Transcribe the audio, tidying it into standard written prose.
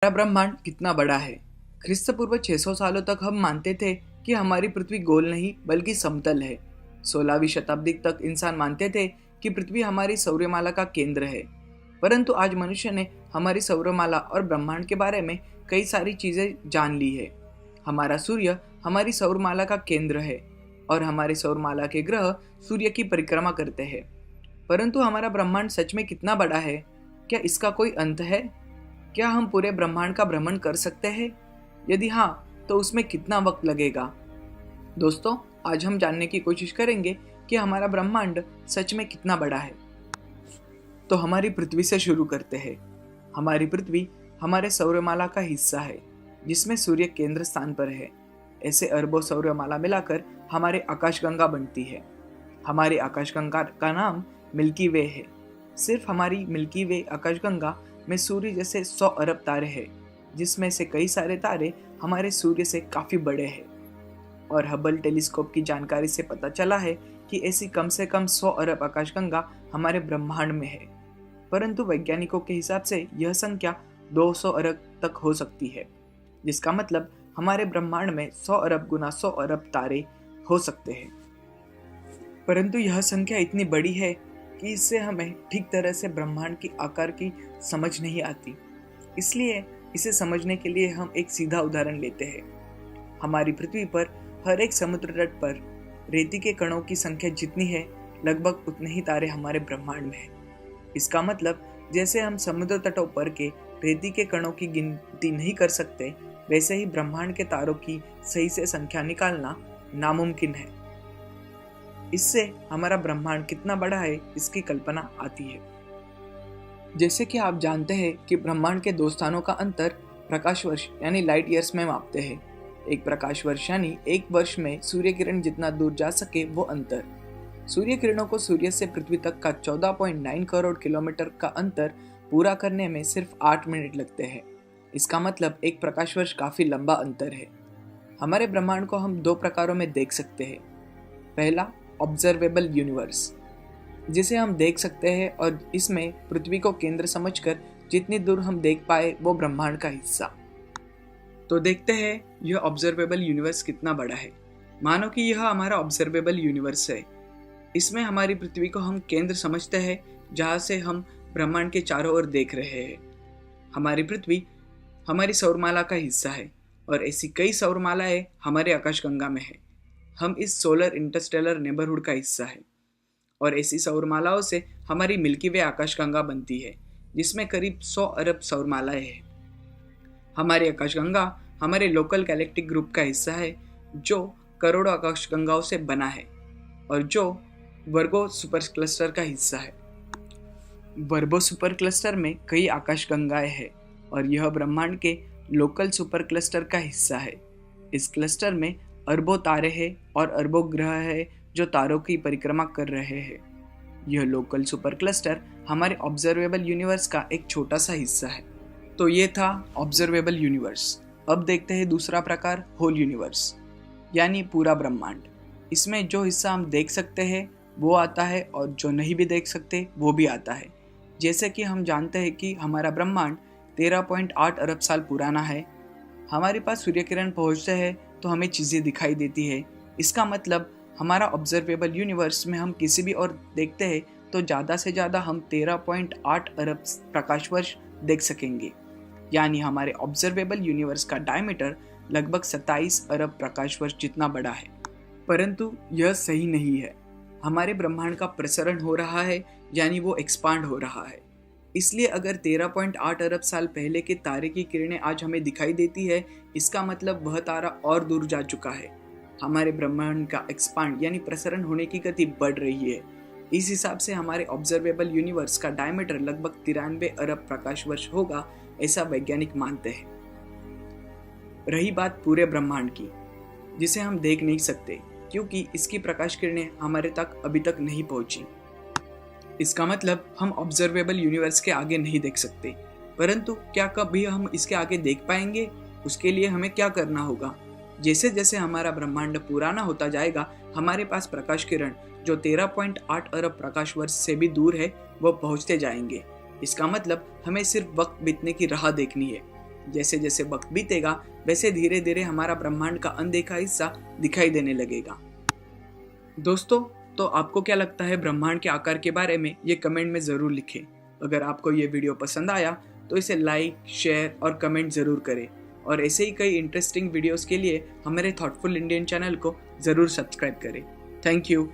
हमारा ब्रह्मांड कितना बड़ा है। ख्रिस्त पूर्व 600 सालों तक हम मानते थे कि हमारी पृथ्वी गोल नहीं बल्कि समतल है। 16वीं शताब्दी तक इंसान मानते थे कि पृथ्वी हमारी सौरमाला का केंद्र है। परंतु आज मनुष्य ने हमारी सौरमाला और ब्रह्मांड के बारे में कई सारी चीजें जान ली है। हमारा सूर्य हमारी सौरमाला का केंद्र है और हमारे सौरमाला के ग्रह सूर्य की परिक्रमा करते हैं। परंतु हमारा ब्रह्मांड सच में कितना बड़ा है? क्या इसका कोई अंत है? क्या हम पूरे ब्रह्मांड का भ्रमण कर सकते हैं? यदि हाँ, तो उसमें कितना वक्त लगेगा? दोस्तों, आज हम जानने की कोशिश करेंगे कि हमारा ब्रह्मांड सच में कितना बड़ा है। तो हमारी पृथ्वी से शुरू करते हैं। हमारी पृथ्वी हमारे सौरमाला का हिस्सा है, जिसमें सूर्य केंद्र स्थान पर है। ऐसे अरबों सौरमाला मिलाकर हमारे आकाशगंगा बनती है। हमारी आकाशगंगा का नाम मिल्की वे है। सिर्फ हमारी मिल्की वे आकाशगंगा में सूर्य जैसे 100 अरब तारे हैं, जिसमें से कई सारे तारे हमारे सूर्य से काफी बड़े हैं। और हबल टेलीस्कोप की जानकारी से पता चला है कि ऐसी कम से कम 100 अरब आकाशगंगा हमारे ब्रह्मांड में है। परंतु वैज्ञानिकों के हिसाब से यह संख्या 200 अरब तक हो सकती है, जिसका मतलब हमारे ब्रह्मांड में 100 अरब गुना 100 अरब तारे हो सकते हैं। परंतु यह संख्या इतनी बड़ी है कि इससे हमें ठीक तरह से ब्रह्मांड की आकार की समझ नहीं आती। इसलिए इसे समझने के लिए हम एक सीधा उदाहरण लेते हैं। हमारी पृथ्वी पर हर एक समुद्र तट पर रेती के कणों की संख्या जितनी है, लगभग उतने ही तारे हमारे ब्रह्मांड में हैं। इसका मतलब जैसे हम समुद्र तटों पर के रेती के कणों की गिनती नहीं कर सकते, वैसे ही ब्रह्मांड के तारों की सही से संख्या निकालना नामुमकिन है। इससे हमारा ब्रह्मांड कितना बड़ा है इसकी कल्पना आती है। जैसे कि आप जानते हैं कि ब्रह्मांड के 2 स्थानों का अंतर प्रकाश वर्ष यानी लाइट ईयर्स में मापते हैं। एक प्रकाश वर्ष यानी 1 वर्ष में सूर्य किरण जितना दूर जा सके वो अंतर। सूर्य किरणों को सूर्य से पृथ्वी तक का 14.9 करोड़ किलोमीटर का अंतर पूरा करने में सिर्फ 8 मिनट लगते हैं। इसका मतलब एक प्रकाश वर्ष काफी लंबा अंतर है। हमारे ब्रह्मांड को हम 2 प्रकारों में देख सकते हैं। पहला, ऑब्जर्वेबल यूनिवर्स, जिसे हम देख सकते हैं और इसमें पृथ्वी को केंद्र समझकर जितनी दूर हम देख पाए वो ब्रह्मांड का हिस्सा। तो देखते हैं यह ऑब्जर्वेबल यूनिवर्स कितना बड़ा है। मानो कि यह हमारा ऑब्जर्वेबल यूनिवर्स है। इसमें हमारी पृथ्वी को हम केंद्र समझते हैं, जहाँ से हम ब्रह्मांड के चारों ओर देख रहे हैं। हमारी पृथ्वी हमारी सौरमाला का हिस्सा है और ऐसी कई सौरमालाएं हमारे आकाशगंगा में है। हम इस सोलर इंटरस्टेलर नेबरहुड का हिस्सा है और ऐसी सौरमालाओं से हमारी मिल्की वे आकाशगंगा बनती है, जिसमें करीब 100 अरब सौरमालाएं हैं। हमारी आकाशगंगा हमारे लोकल गैलेक्टिक ग्रुप का हिस्सा है, जो करोड़ों आकाशगंगाओं से बना है और जो वर्गो सुपर क्लस्टर का हिस्सा है। वर्गो सुपर क्लस्टर में कई आकाशगंगाएं हैं और यह ब्रह्मांड के लोकल सुपर क्लस्टर का हिस्सा है। इस क्लस्टर में अरबों तारे हैं और अरबों ग्रह हैं जो तारों की परिक्रमा कर रहे हैं। यह लोकल सुपर क्लस्टर हमारे ऑब्जर्वेबल यूनिवर्स का एक छोटा सा हिस्सा है। तो ये था ऑब्जर्वेबल यूनिवर्स। अब देखते हैं दूसरा प्रकार, होल यूनिवर्स, यानी पूरा ब्रह्मांड। इसमें जो हिस्सा हम देख सकते हैं वो आता है और जो नहीं भी देख सकते वो भी आता है। जैसे कि हम जानते हैं कि हमारा ब्रह्मांड 13.8 अरब साल पुराना है। हमारे पास सूर्य किरण पहुँचते हैं तो हमें चीज़ें दिखाई देती है। इसका मतलब हमारा ऑब्जर्वेबल यूनिवर्स में हम किसी भी और देखते हैं तो ज़्यादा से ज़्यादा हम 13.8 अरब प्रकाश वर्ष देख सकेंगे। यानी हमारे ऑब्जर्वेबल यूनिवर्स का डायमीटर लगभग 27 अरब प्रकाश वर्ष जितना बड़ा है। परंतु यह सही नहीं है। हमारे ब्रह्मांड का प्रसरण हो रहा है, यानी वो एक्सपांड हो रहा है। इसलिए अगर 13.8 अरब साल पहले के तारे की किरणें आज हमें दिखाई देती है, इसका मतलब वह तारा और दूर जा चुका है। हमारे ब्रह्मांड का एक्सपांड यानी प्रसरण होने की गति बढ़ रही है। इस हिसाब से हमारे ऑब्जर्वेबल यूनिवर्स का डायमीटर लगभग 93 अरब प्रकाश वर्ष होगा, ऐसा वैज्ञानिक मानते हैं। रही बात पूरे ब्रह्मांड की, जिसे हम देख नहीं सकते क्योंकि इसकी प्रकाश किरणें हमारे तक अभी तक नहीं पहुंची। इसका मतलब हम ऑब्जर्वेबल यूनिवर्स के आगे नहीं देख सकते। परंतु क्या कभी हम इसके आगे देख पाएंगे? उसके लिए हमें क्या करना होगा? जैसे जैसे हमारा ब्रह्मांड पुराना होता जाएगा, हमारे पास प्रकाश किरण जो 13.8 अरब प्रकाश वर्ष से भी दूर है, वो पहुंचते जाएंगे। इसका मतलब हमें सिर्फ वक्त बीतने की राह देखनी है। जैसे जैसे वक्त बीतेगा वैसे धीरे धीरे हमारा ब्रह्मांड का अनदेखा हिस्सा दिखाई देने लगेगा। दोस्तों, तो आपको क्या लगता है ब्रह्मांड के आकार के बारे में, ये कमेंट में ज़रूर लिखें। अगर आपको ये वीडियो पसंद आया तो इसे लाइक, शेयर और कमेंट ज़रूर करें और ऐसे ही कई इंटरेस्टिंग वीडियोस के लिए हमारे थॉटफुल इंडियन चैनल को ज़रूर सब्सक्राइब करें। Thank you.